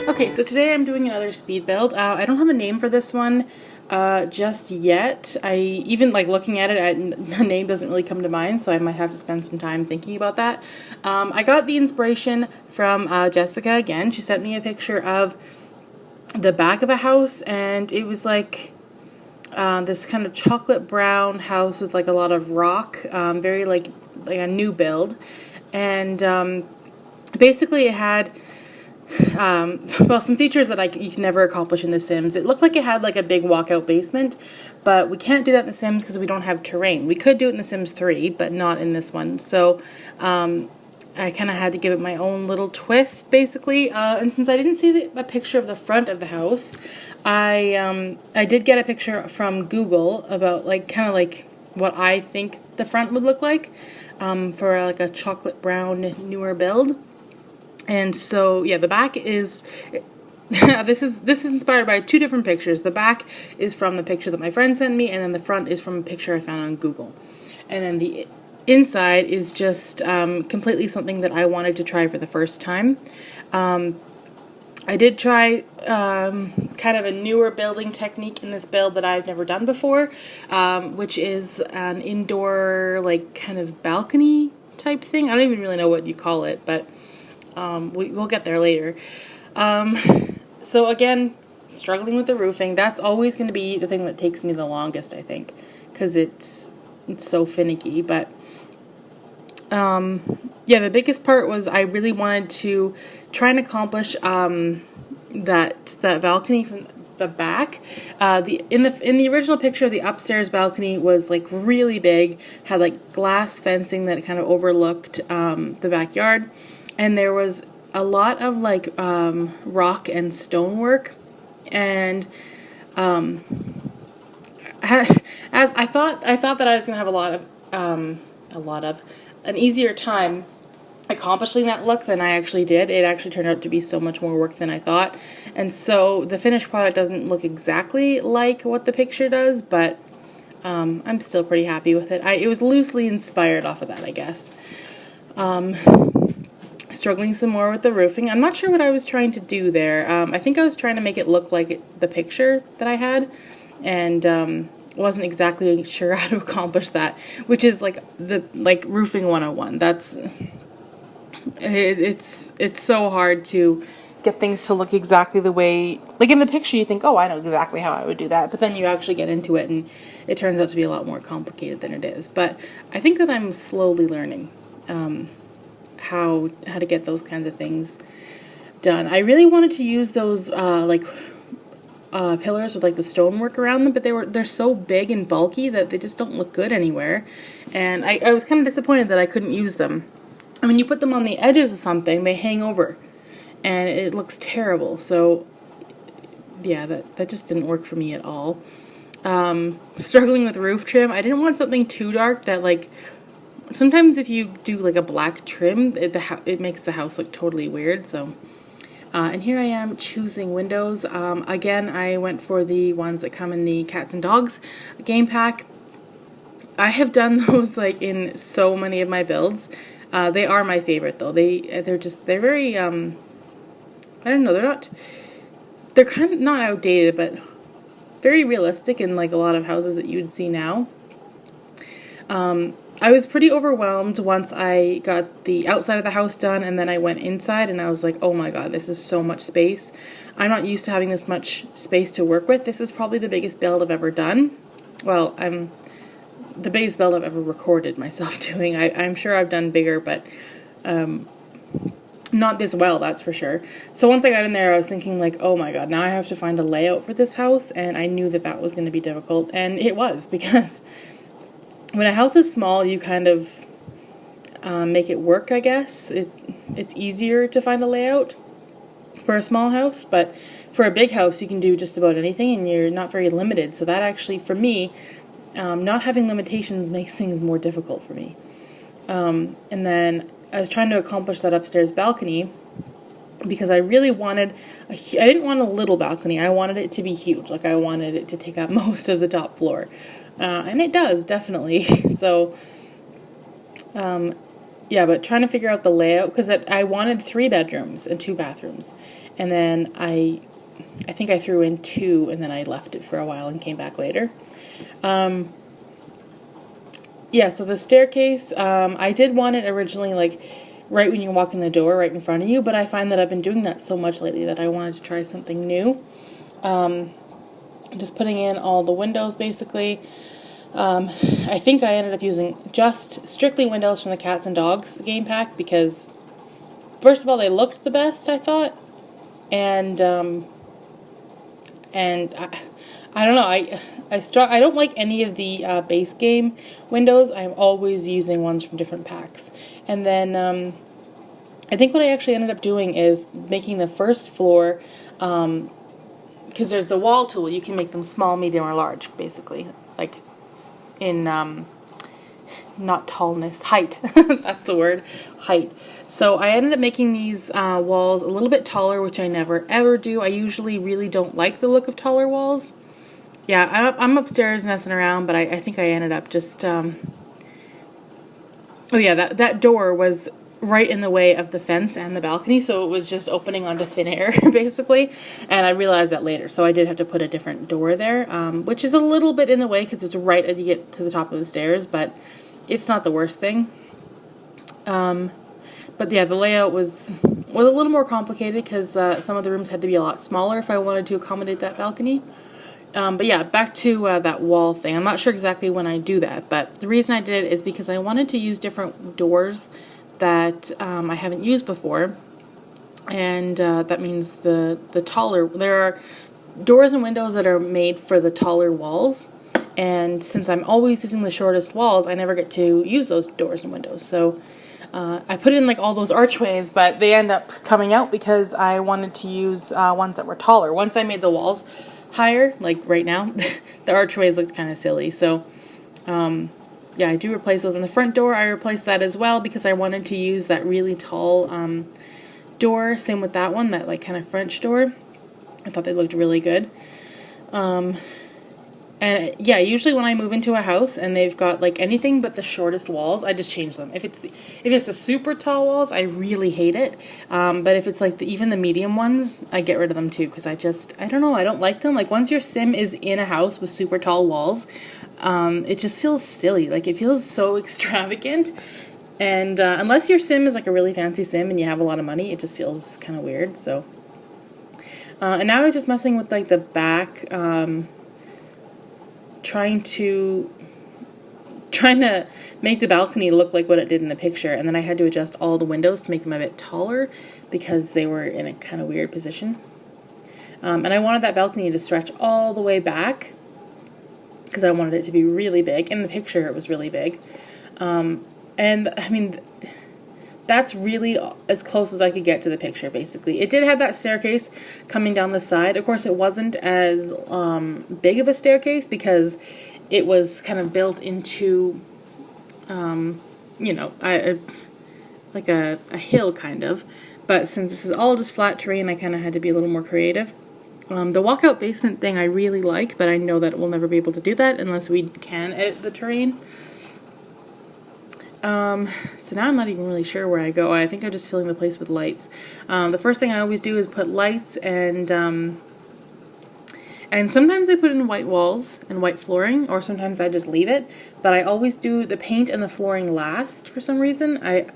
Okay, so today I'm doing another speed build. I don't have a name for this one just yet. I even like looking at it, the name doesn't really come to mind, so I might have to spend some time thinking about that. I got the inspiration from Jessica again. She sent me a picture of the back of a house, and it was like this kind of chocolate brown house with like a lot of rock, very like a new build, and basically it had well, some features that you can never accomplish in The Sims. It looked like it had like a big walkout basement, but we can't do that in The Sims because we don't have terrain. We could do it in The Sims 3, but not in this one. So I kind of had to give it my own little twist, basically. And since I didn't see a picture of the front of the house, I did get a picture from Google about like kind of like what I think the front would look like for like a chocolate brown newer build. And so, yeah, the back is, this is inspired by two different pictures. The back is from the picture that my friend sent me, and then the front is from a picture I found on Google. And then the inside is just completely something that I wanted to try for the first time. I did try kind of a newer building technique in this build that I've never done before, which is an indoor, like, kind of balcony type thing. I don't even really know what you call it, but we'll get there later. So again, struggling with the roofing. That's always going to be the thing that takes me the longest, I think, because it's so finicky. But yeah, the biggest part was I really wanted to try and accomplish that balcony from the back. In the original picture, the upstairs balcony was like really big, had like glass fencing that kind of overlooked the backyard. And there was a lot of like rock and stonework, and as I thought that I was gonna have a lot of an easier time accomplishing that look than I actually did. It actually turned out to be so much more work than I thought, and so the finished product doesn't look exactly like what the picture does, but I'm still pretty happy with it. It was loosely inspired off of that, I guess. Struggling some more with the roofing. I'm not sure what I was trying to do there. I think I was trying to make it look like the picture that I had, and wasn't exactly sure how to accomplish that, which is like roofing 101. It's so hard to get things to look exactly the way, like in the picture you think, oh, I know exactly how I would do that, but then you actually get into it and it turns out to be a lot more complicated than it is. But I think that I'm slowly learning how to get those kinds of things done. I really wanted to use those pillars with like the stonework around them, but they're so big and bulky that they just don't look good anywhere. And I was kind of disappointed that I couldn't use them. I mean, you put them on the edges of something, they hang over, and it looks terrible. So yeah, that just didn't work for me at all. Struggling with roof trim. I didn't want something too dark that like. Sometimes if you do like a black trim, it makes the house look totally weird. So, and here I am choosing windows. Again, I went for the ones that come in the cats and dogs game pack. I have done those like in so many of my builds. They are my favorite though. They're very I don't know. They're kind of not outdated, but very realistic in like a lot of houses that you would see now. I was pretty overwhelmed once I got the outside of the house done, and then I went inside and I was like, oh my god, this is so much space. I'm not used to having this much space to work with. This is probably the biggest build I've ever done. Well, the biggest build I've ever recorded myself doing. I'm sure I've done bigger, but not this well, that's for sure. So once I got in there, I was thinking like, oh my god, now I have to find a layout for this house, and I knew that was going to be difficult, and it was, because when a house is small, you kind of make it work, I guess. It's easier to find a layout for a small house, but for a big house, you can do just about anything, and you're not very limited. So that actually, for me, not having limitations makes things more difficult for me. And then I was trying to accomplish that upstairs balcony because I really wanted, I didn't want a little balcony. I wanted it to be huge. Like, I wanted it to take up most of the top floor. And it does, definitely. So, yeah, but trying to figure out the layout, because I wanted 3 bedrooms and 2 bathrooms. and then I think I threw in 2, and then I left it for a while and came back later. Yeah, so the staircase, I did want it originally like right when you walk in the door, right in front of you, but I find that I've been doing that so much lately that I wanted to try something new. Just putting in all the windows basically. I think I ended up using just strictly windows from the Cats and Dogs game pack because, first of all, they looked the best, I thought, and I don't know, I don't like any of the base game windows. I'm always using ones from different packs. And then I think what I actually ended up doing is making the first floor, because there's the wall tool, you can make them small, medium, or large, basically, like in not tallness, height. That's the word, height. So I ended up making these walls a little bit taller, which I never ever do. I usually really don't like the look of taller walls. Yeah, I'm upstairs messing around, but I think I ended up just, oh yeah, that door was right in the way of the fence and the balcony, so it was just opening onto thin air, basically, and I realized that later, so I did have to put a different door there, which is a little bit in the way because it's right as you get to the top of the stairs, but it's not the worst thing. But yeah, the layout was a little more complicated because some of the rooms had to be a lot smaller if I wanted to accommodate that balcony. But yeah, back to that wall thing. I'm not sure exactly when I do that, but the reason I did it is because I wanted to use different doors that I haven't used before, and that means the taller. There are doors and windows that are made for the taller walls, and since I'm always using the shortest walls, I never get to use those doors and windows. So I put in like all those archways, but they end up coming out because I wanted to use ones that were taller. Once I made the walls higher, like right now, the archways looked kind of silly. So yeah, I do replace those. In the front door, I replaced that as well because I wanted to use that really tall door. Same with that one, that like kind of French door. I thought they looked really good. And yeah, usually when I move into a house and they've got like anything but the shortest walls, I just change them. If it's the super tall walls, I really hate it. But if it's like even the medium ones, I get rid of them too because I don't know, I don't like them. Like once your sim is in a house with super tall walls, it just feels silly. Like it feels so extravagant. And unless your sim is like a really fancy sim and you have a lot of money, it just feels kind of weird. So, and now I was just messing with like the back, trying to make the balcony look like what it did in the picture, and then I had to adjust all the windows to make them a bit taller because they were in a kind of weird position. And I wanted that balcony to stretch all the way back because I wanted it to be really big. In the picture, it was really big. And I mean, that's really as close as I could get to the picture, basically. It did have that staircase coming down the side. Of course, it wasn't as big of a staircase because it was kind of built into, you know, like a hill, kind of. But since this is all just flat terrain, I kind of had to be a little more creative. The walkout basement thing I really like, but I know that we'll never be able to do that unless we can edit the terrain. So now I'm not even really sure where I go. I think I'm just filling the place with lights. The first thing I always do is put lights, and sometimes I put in white walls and white flooring, or sometimes I just leave it. But I always do the paint and the flooring last for some reason. I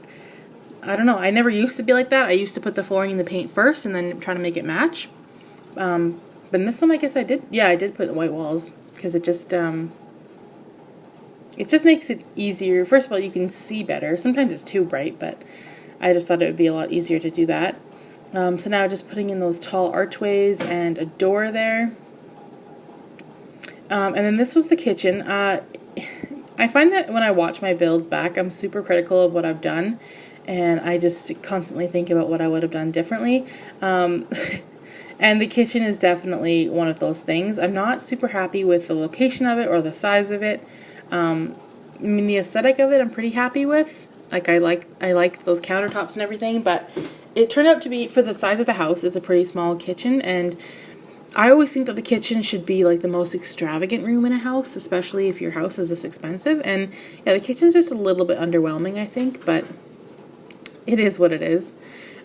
don't know. I never used to be like that. I used to put the flooring and the paint first and then try to make it match. But in this one, I guess I did. Yeah, I did put white walls because it just makes it easier. First of all, you can see better. Sometimes it's too bright, but I just thought it would be a lot easier to do that. So now just putting in those tall archways and a door there. And then this was the kitchen. I find that when I watch my builds back, I'm super critical of what I've done, and I just constantly think about what I would have done differently. And the kitchen is definitely one of those things. I'm not super happy with the location of it or the size of it. I mean, the aesthetic of it I'm pretty happy with. Like I liked those countertops and everything, but it turned out to be, for the size of the house, it's a pretty small kitchen, and I always think that the kitchen should be like the most extravagant room in a house, especially if your house is this expensive. And yeah, the kitchen's just a little bit underwhelming, I think, but it is what it is.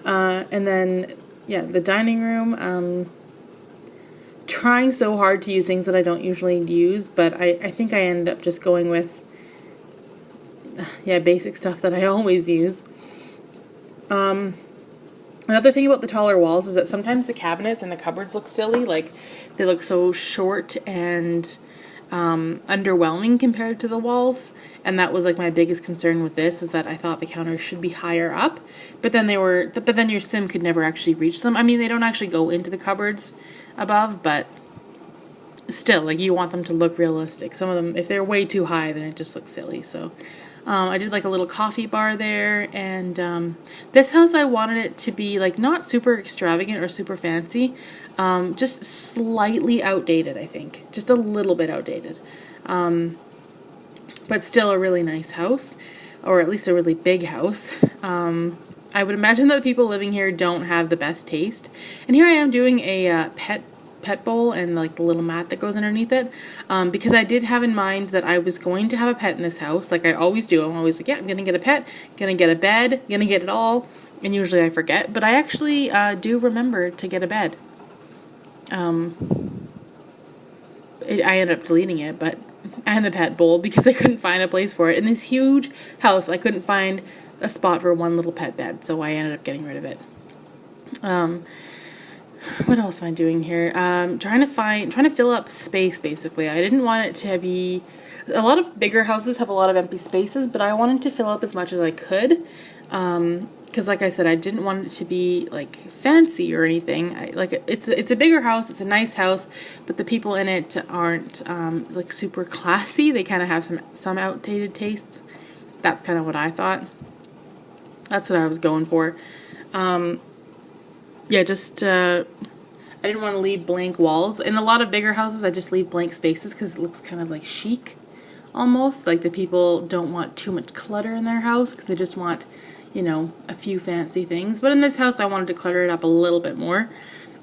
And then yeah, the dining room. Trying so hard to use things that I don't usually use, but I think I end up just going with, yeah, basic stuff that I always use. Another thing about the taller walls is that sometimes the cabinets and the cupboards look silly, like they look so short and underwhelming compared to the walls, and that was like my biggest concern with this, is that I thought the counters should be higher up, but then your sim could never actually reach them. I mean, they don't actually go into the cupboards above, but still, like, you want them to look realistic. Some of them, if they're way too high, then it just looks silly. So I did like a little coffee bar there, and this house, I wanted it to be like not super extravagant or super fancy, just slightly outdated, I think. Just a little bit outdated. But still a really nice house, or at least a really big house. I would imagine that the people living here don't have the best taste. And here I am doing a pet bowl and like the little mat that goes underneath it, because I did have in mind that I was going to have a pet in this house, like I always do. I'm always like, yeah, I'm gonna get a pet, gonna get a bed, gonna get it all, and usually I forget, but I actually do remember to get a bed. I ended up deleting it, but and the pet bowl, because I couldn't find a place for it in this huge house. I couldn't find a spot for one little pet bed, so I ended up getting rid of it. What else am I doing here? Trying to fill up space, basically. I didn't want it to be, a lot of bigger houses have a lot of empty spaces, but I wanted to fill up as much as I could, because like I said, I didn't want it to be like fancy or anything. It's a bigger house, it's a nice house, but the people in it aren't like super classy. They kind of have some outdated tastes. That's kind of what I thought. That's what I was going for. Yeah, just, I didn't want to leave blank walls. In a lot of bigger houses, I just leave blank spaces because it looks kind of like chic, almost. Like the people don't want too much clutter in their house because they just want, you know, a few fancy things. But in this house, I wanted to clutter it up a little bit more.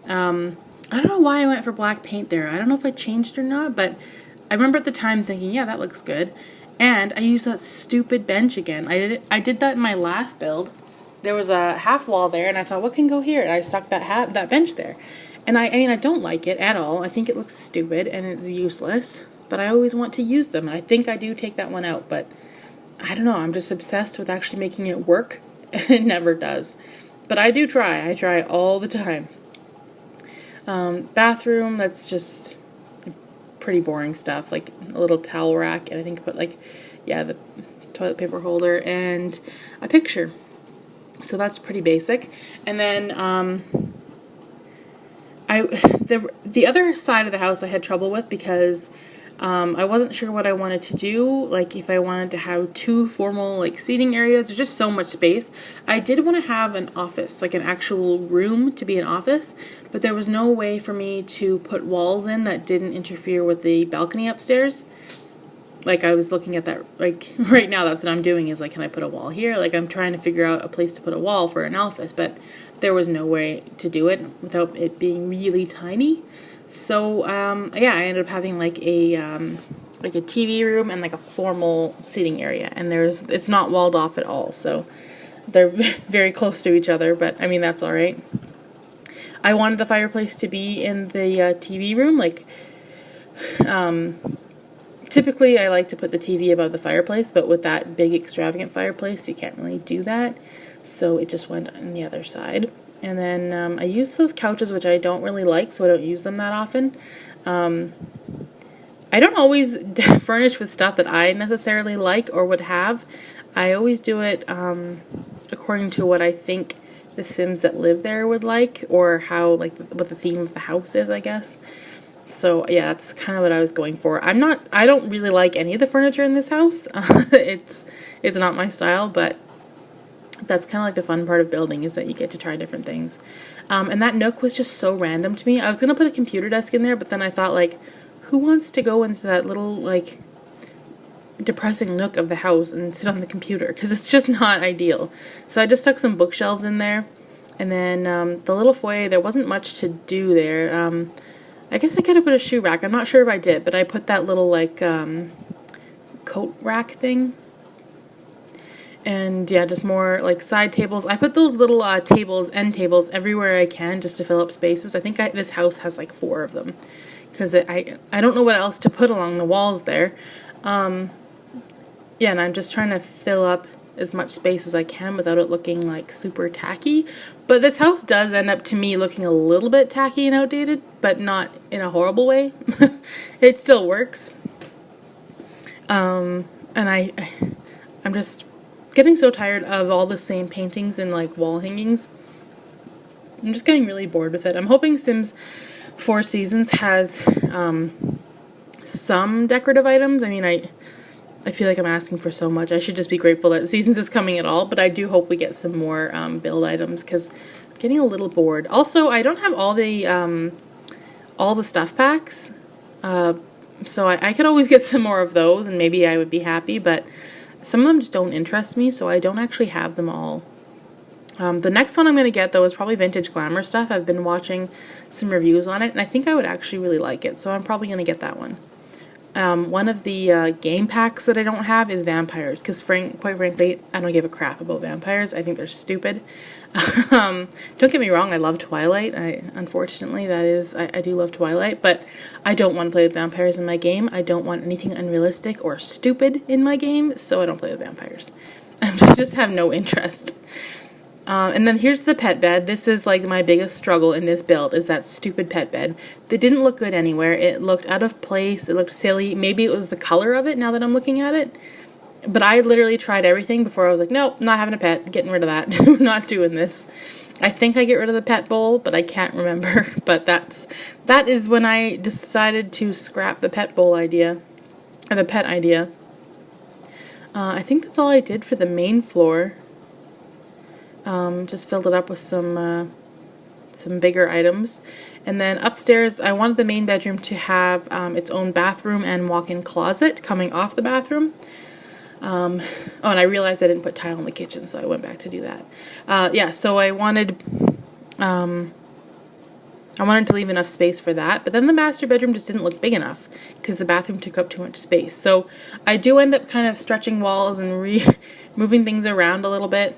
I don't know why I went for black paint there. I don't know if I changed or not, but I remember at the time thinking, yeah, that looks good. And I used that stupid bench again. I did that in my last build. There was a half wall there, and I thought, what can go here? And I stuck that bench there. And I mean, I don't like it at all. I think it looks stupid, and it's useless. But I always want to use them, and I think I do take that one out. But I don't know, I'm just obsessed with actually making it work, and it never does. But I do try. I try all the time. Bathroom, that's just pretty boring stuff. Like a little towel rack, and I think I put like, yeah, the toilet paper holder, and a picture. So that's pretty basic. And then the other side of the house I had trouble with because I wasn't sure what I wanted to do. Like if I wanted to have two formal like seating areas, there's just so much space. I did want to have an office, like an actual room to be an office, but there was no way for me to put walls in that didn't interfere with the balcony upstairs. Like I was looking at that, like right now that's what I'm doing is like, can I put a wall here? Like I'm trying to figure out a place to put a wall for an office, but there was no way to do it without it being really tiny. So yeah, I ended up having like a TV room and like a formal seating area, and it's not walled off at all. So they're very close to each other, but I mean that's all right. I wanted the fireplace to be in the TV room, like typically, I like to put the TV above the fireplace, but with that big extravagant fireplace, you can't really do that. So it just went on the other side. And then I use those couches, which I don't really like, so I don't use them that often. I don't always furnish with stuff that I necessarily like or would have. I always do it according to what I think the Sims that live there would like, or how, like, what the theme of the house is, I guess. So yeah, that's kind of what I was going for. I don't really like any of the furniture in this house. It's not my style, but that's kind of like the fun part of building, is that you get to try different things. And that nook was just so random to me. I was going to put a computer desk in there, but then I thought, like, who wants to go into that little, like, depressing nook of the house and sit on the computer? Because it's just not ideal. So I just stuck some bookshelves in there. And then the little foyer, there wasn't much to do there. I guess I could have put a shoe rack. I'm not sure if I did, but I put that little, like, coat rack thing. And yeah, just more like side tables. I put those little tables, end tables, everywhere I can just to fill up spaces. I think this house has like 4 of them because I don't know what else to put along the walls there. Yeah, and I'm just trying to fill up as much space as I can without it looking like super tacky. But this house does end up to me looking a little bit tacky and outdated, but not in a horrible way. It still works. And I'm just getting so tired of all the same paintings and like wall hangings. I'm just getting really bored with it. I'm hoping Sims 4 Seasons has some decorative items. I mean, I feel like I'm asking for so much. I should just be grateful that Seasons is coming at all, but I do hope we get some more build items because I'm getting a little bored. Also, I don't have all the stuff packs, so I could always get some more of those and maybe I would be happy, but some of them just don't interest me, so I don't actually have them all. The next one I'm going to get, though, is probably Vintage Glamour stuff. I've been watching some reviews on it, and I think I would actually really like it, so I'm probably going to get that one. One of the game packs that I don't have is vampires, because quite frankly, I don't give a crap about vampires. I think they're stupid. Don't get me wrong, I love Twilight. Unfortunately, I do love Twilight, but I don't want to play with vampires in my game. I don't want anything unrealistic or stupid in my game, so I don't play with vampires. I just have no interest. And then here's the pet bed. This is like my biggest struggle in this build, is that stupid pet bed. They didn't look good anywhere. It looked out of place. It looked silly. Maybe it was the color of it now that I'm looking at it. But I literally tried everything before I was like, nope, not having a pet. Getting rid of that. Not doing this. I think I get rid of the pet bowl, but I can't remember. But that is when I decided to scrap the pet bowl idea. Or the pet idea. I think that's all I did for the main floor. Just filled it up with some bigger items. And then upstairs, I wanted the main bedroom to have its own bathroom and walk-in closet coming off the bathroom. Oh, and I realized I didn't put tile in the kitchen, so I went back to do that. Yeah, so I wanted to leave enough space for that, but then the master bedroom just didn't look big enough because the bathroom took up too much space. So I do end up kind of stretching walls and moving things around a little bit.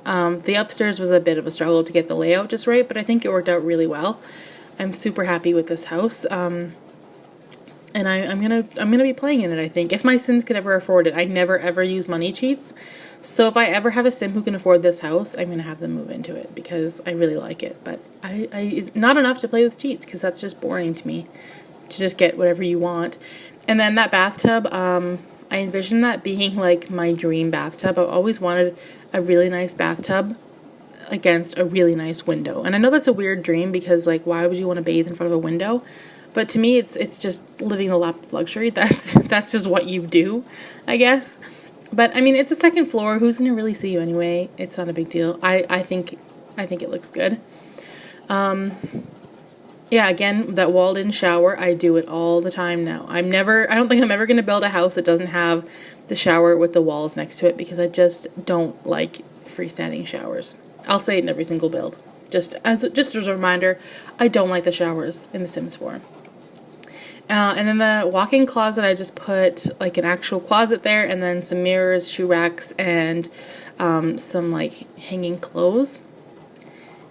The upstairs was a bit of a struggle to get the layout just right, but I think it worked out really well. I'm super happy with this house. And I'm gonna be playing in it, I think. If my Sims could ever afford it. I never ever use money cheats. So if I ever have a Sim who can afford this house, I'm gonna have them move into it because I really like it. But it's not enough to play with cheats because that's just boring to me. To just get whatever you want. And then that bathtub, I envision that being like my dream bathtub. I've always wanted a really nice bathtub against a really nice window. And I know that's a weird dream because like why would you want to bathe in front of a window? But to me it's just living the lap of luxury. That's just what you do, I guess. But I mean it's a second floor. Who's gonna really see you anyway? It's not a big deal. I think it looks good. Yeah, again, that walled-in shower, I do it all the time now. I don't think I'm ever going to build a house that doesn't have the shower with the walls next to it because I just don't like freestanding showers. I'll say it in every single build. Just as a reminder, I don't like the showers in The Sims 4. And then the walk-in closet, I just put like an actual closet there and then some mirrors, shoe racks, and some like hanging clothes.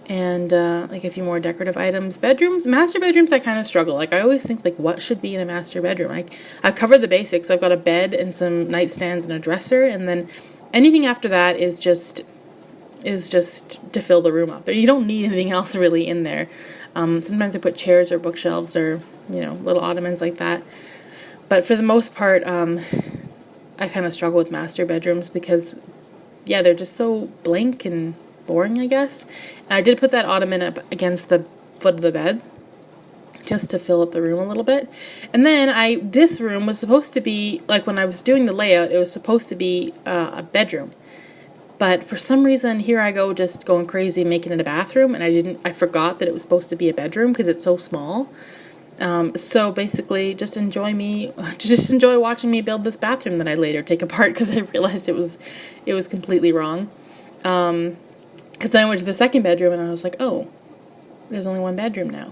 And like a few more decorative items. Master bedrooms, I kind of struggle. Like I always think like what should be in a master bedroom. I've covered the basics. I've got a bed and some nightstands and a dresser, and then anything after that is just to fill the room up. You don't need anything else really in there. Sometimes I put chairs or bookshelves or little ottomans like that. But for the most part, I kind of struggle with master bedrooms because yeah, they're just so blank and boring, I guess. I did put that ottoman up against the foot of the bed just to fill up the room a little bit. And then this room was supposed to be, like when I was doing the layout, it was supposed to be a bedroom. But for some reason, here I go just going crazy making it a bathroom, and I forgot that it was supposed to be a bedroom because it's so small. So basically just enjoy watching me build this bathroom that I later take apart because I realized it was completely wrong. Because then I went to the second bedroom and I was like, oh, there's only one bedroom now.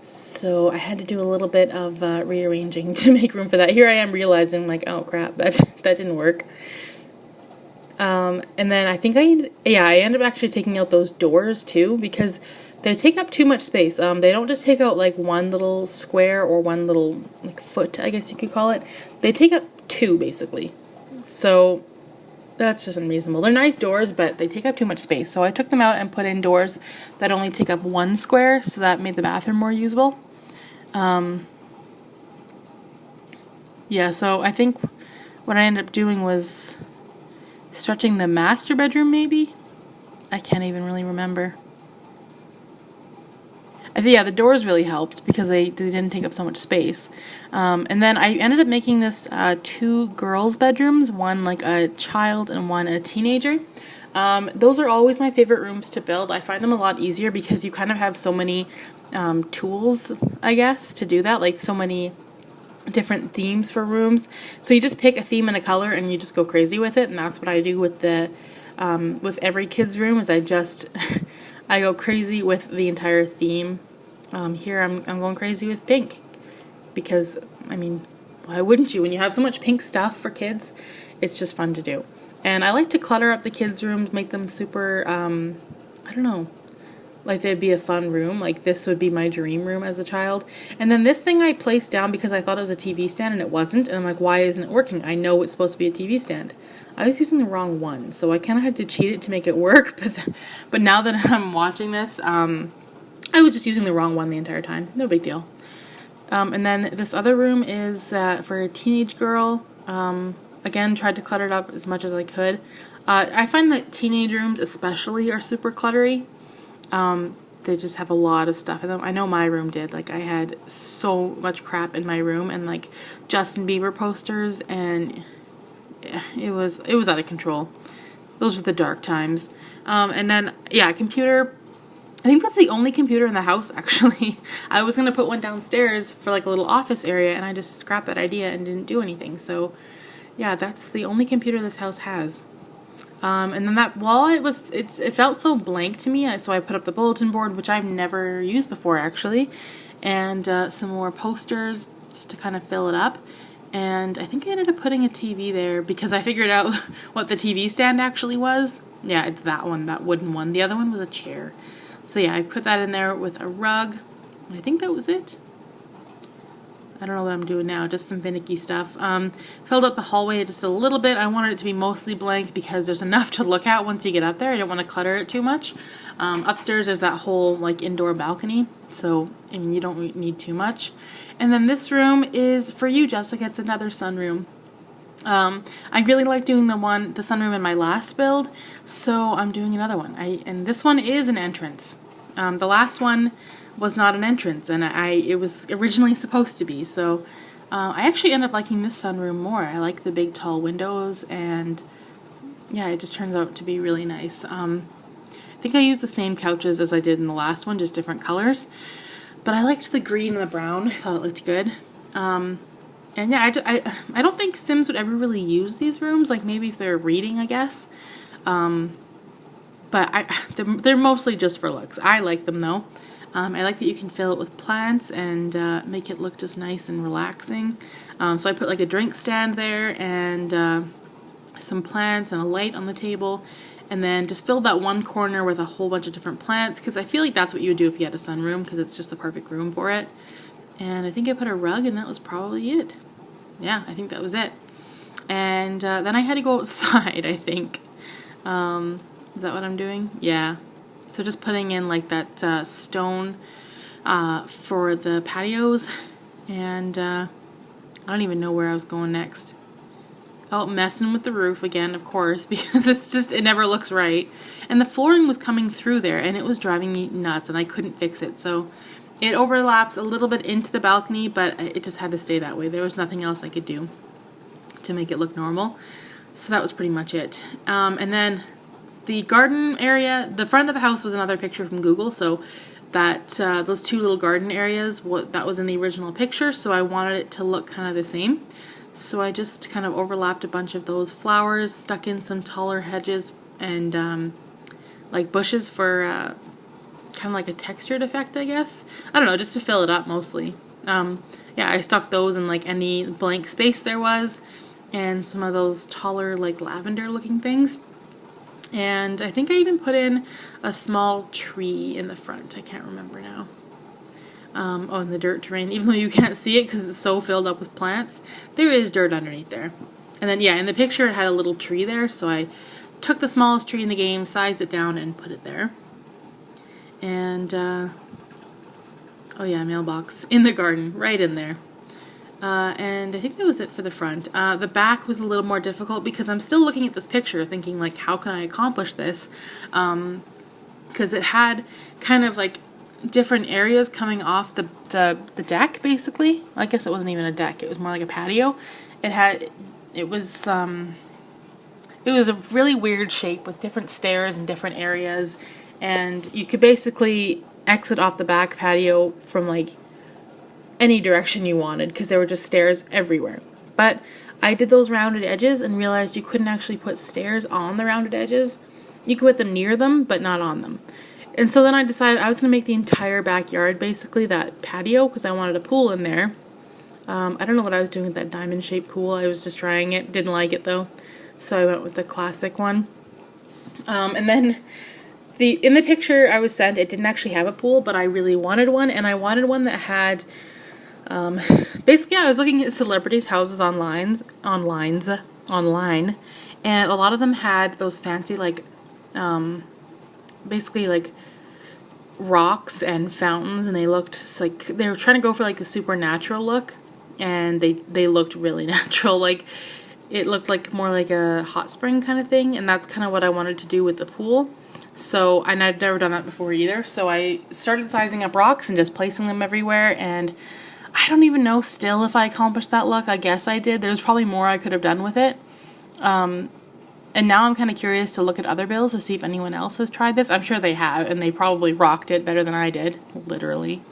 So I had to do a little bit of rearranging to make room for that. Here I am realizing like, oh crap, that didn't work. And then I think I ended up actually taking out those doors too because they take up too much space. They don't just take out like one little square or one little like foot, I guess you could call it. They take up two basically. So that's just unreasonable. They're nice doors, but they take up too much space. So I took them out and put in doors that only take up one square, so that made the bathroom more usable. Yeah, so I think what I ended up doing was stretching the master bedroom, maybe? I can't even really remember. I think, yeah, the doors really helped because they didn't take up so much space. And then I ended up making this 2 girls' bedrooms, one like a child and one a teenager. Those are always my favorite rooms to build. I find them a lot easier because you kind of have so many tools, I guess, to do that. Like so many different themes for rooms. So you just pick a theme and a color and you just go crazy with it. And that's what I do with the with every kid's room is I just I go crazy with the entire theme. Here I'm going crazy with pink because, I mean, why wouldn't you? When you have so much pink stuff for kids, it's just fun to do. And I like to clutter up the kids' rooms, make them super, I don't know, like they'd be a fun room. Like this would be my dream room as a child. And then this thing I placed down because I thought it was a TV stand and it wasn't. And I'm like, why isn't it working? I know it's supposed to be a TV stand. I was using the wrong one, so I kind of had to cheat it to make it work. But now that I'm watching this, I was just using the wrong one the entire time. No big deal. And then this other room is for a teenage girl. Again, tried to clutter it up as much as I could. I find that teenage rooms especially are super cluttery. They just have a lot of stuff in them. I know my room did. Like I had so much crap in my room and like Justin Bieber posters and it was out of control. Those were the dark times. And then, yeah, computer. I think that's the only computer in the house, actually. I was going to put one downstairs for like a little office area and I just scrapped that idea and didn't do anything. So, yeah, that's the only computer this house has. And then that wall, it felt so blank to me, so I put up the bulletin board, which I've never used before, actually, and some more posters just to kind of fill it up. And I think I ended up putting a TV there because I figured out what the TV stand actually was. Yeah, it's that one, that wooden one. The other one was a chair. So yeah, I put that in there with a rug. And I think that was it. I don't know what I'm doing now, just some finicky stuff. Filled up the hallway just a little bit. I wanted it to be mostly blank because there's enough to look at once you get up there. I didn't want to clutter it too much. Upstairs there's that whole like indoor balcony, so I mean you don't need too much. And then this room is for you, Jessica. It's another sunroom. I really like doing the sunroom in my last build, so I'm doing another one. And this one is an entrance. The last one was not an entrance, and it was originally supposed to be. So I actually end up liking this sunroom more. I like the big tall windows, and yeah, it just turns out to be really nice. I think I used the same couches as I did in the last one, just different colors. But I liked the green and the brown. I thought it looked good. And yeah, I don't think Sims would ever really use these rooms. Like maybe if they're reading, I guess. But they're mostly just for looks. I like them though. I like that you can fill it with plants and make it look just nice and relaxing. So I put like a drink stand there and some plants and a light on the table. And then just filled that one corner with a whole bunch of different plants because I feel like that's what you would do if you had a sunroom because it's just the perfect room for it. And I think I put a rug and that was probably it. Yeah, I think that was it. And then I had to go outside, I think. Is that what I'm doing? Yeah. So just putting in like that stone for the patios. And I don't even know where I was going next. Oh, messing with the roof again, of course, because it never looks right. And the flooring was coming through there and it was driving me nuts and I couldn't fix it. So it overlaps a little bit into the balcony, but it just had to stay that way. There was nothing else I could do to make it look normal. So that was pretty much it. And then the garden area, the front of the house was another picture from Google. So that those two little garden areas, that was in the original picture. So I wanted it to look kind of the same. So I just kind of overlapped a bunch of those flowers, stuck in some taller hedges and like bushes for kind of like a textured effect, I guess. I don't know, just to fill it up mostly. Yeah, I stuck those in like any blank space there was and some of those taller like lavender looking things. And I think I even put in a small tree in the front. I can't remember now. Oh, in the dirt terrain, even though you can't see it because it's so filled up with plants, there is dirt underneath there. And then, yeah, in the picture it had a little tree there, so I took the smallest tree in the game, sized it down, and put it there. And, oh yeah, mailbox in the garden, right in there. And I think that was it for the front. The back was a little more difficult because I'm still looking at this picture thinking, like, how can I accomplish this? Because it had kind of, like, different areas coming off the deck, basically. I guess it wasn't even a deck. It was more like a patio. It was a really weird shape with different stairs and different areas. And you could basically exit off the back patio from, like, any direction you wanted because there were just stairs everywhere. But I did those rounded edges and realized you couldn't actually put stairs on the rounded edges. You could put them near them, but not on them. And so then I decided I was going to make the entire backyard basically that patio because I wanted a pool in there. I don't know what I was doing with that diamond-shaped pool. I was just trying it. Didn't like it though. So I went with the classic one. And then in the picture I was sent, it didn't actually have a pool, but I really wanted one. And I wanted one that had... basically I was looking at celebrities' houses online. And a lot of them had those fancy like... basically like rocks and fountains, and they looked like they were trying to go for like a supernatural look, and they looked really natural. Like it looked like more like a hot spring kind of thing, and that's kind of what I wanted to do with the pool. So, and I'd never done that before either, so I started sizing up rocks and just placing them everywhere, and I don't even know still if I accomplished that look. I guess I did. There's probably more I could have done with it. And now I'm kind of curious to look at other builds to see if anyone else has tried this. I'm sure they have, and they probably rocked it better than I did, literally.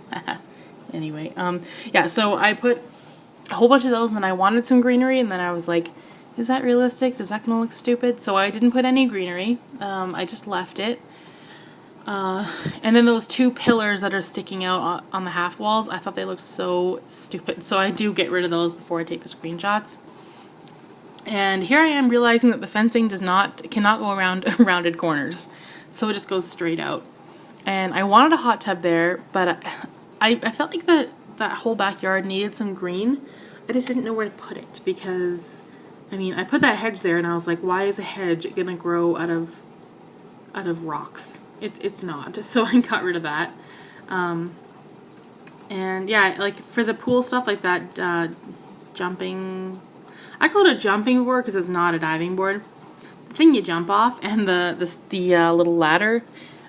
Anyway, yeah, so I put a whole bunch of those, and then I wanted some greenery, and then I was like, is that realistic? Is that going to look stupid? So I didn't put any greenery. I just left it. And then those two pillars that are sticking out on the half walls, I thought they looked so stupid. So I do get rid of those before I take the screenshots. And here I am realizing that the fencing cannot go around rounded corners. So it just goes straight out. And I wanted a hot tub there, but I felt like that whole backyard needed some green. I just didn't know where to put it because, I mean, I put that hedge there and I was like, why is a hedge gonna grow out of rocks? It's not. So I got rid of that. And yeah, like for the pool stuff like that, jumping... I call it a jumping board because it's not a diving board. The thing you jump off and the little ladder,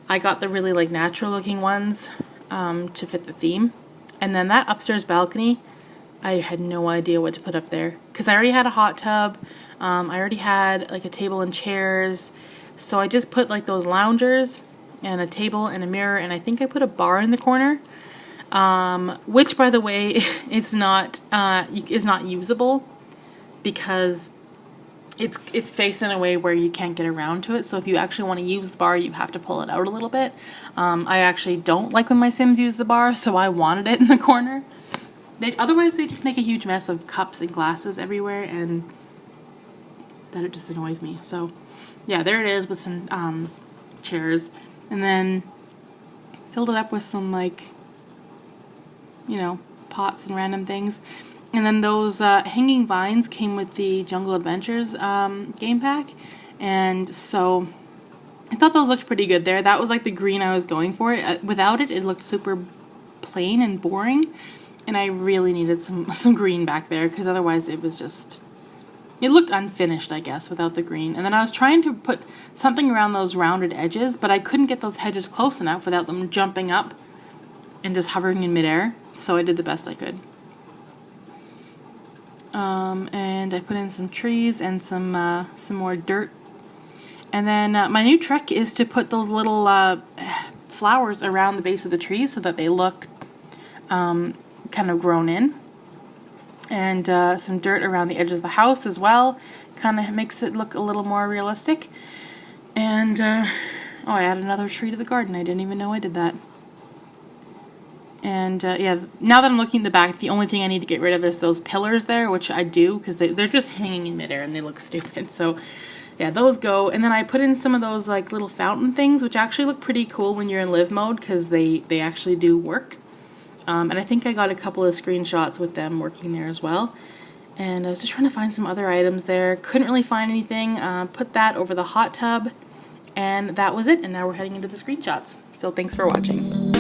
I got the really like natural looking ones to fit the theme. And then that upstairs balcony, I had no idea what to put up there because I already had a hot tub. I already had like a table and chairs. So I just put like those loungers and a table and a mirror, and I think I put a bar in the corner. Which by the way is not usable. Because it's faced in a way where you can't get around to it. So if you actually want to use the bar, you have to pull it out a little bit. I actually don't like when my Sims use the bar, so I wanted it in the corner. Otherwise, they just make a huge mess of cups and glasses everywhere, and that it just annoys me. So yeah, there it is with some chairs. And then filled it up with some like, you know, pots and random things. And then those hanging vines came with the Jungle Adventures game pack. And so I thought those looked pretty good there. That was like the green I was going for. Without it, it looked super plain and boring. And I really needed some green back there because otherwise it was just... It looked unfinished, I guess, without the green. And then I was trying to put something around those rounded edges, but I couldn't get those hedges close enough without them jumping up and just hovering in midair. So I did the best I could. And I put in some trees and some more dirt. And then my new trick is to put those little flowers around the base of the trees so that they look kind of grown in. And some dirt around the edges of the house as well. Kind of makes it look a little more realistic. And, oh, I added another tree to the garden. I didn't even know I did that. And yeah, now that I'm looking at the back, the only thing I need to get rid of is those pillars there, which I do, because they're just hanging in midair and they look stupid. So yeah, those go. And then I put in some of those like little fountain things, which actually look pretty cool when you're in live mode because they actually do work. And I think I got a couple of screenshots with them working there as well. And I was just trying to find some other items there. Couldn't really find anything. Put that over the hot tub, and that was it. And now we're heading into the screenshots. So thanks for watching.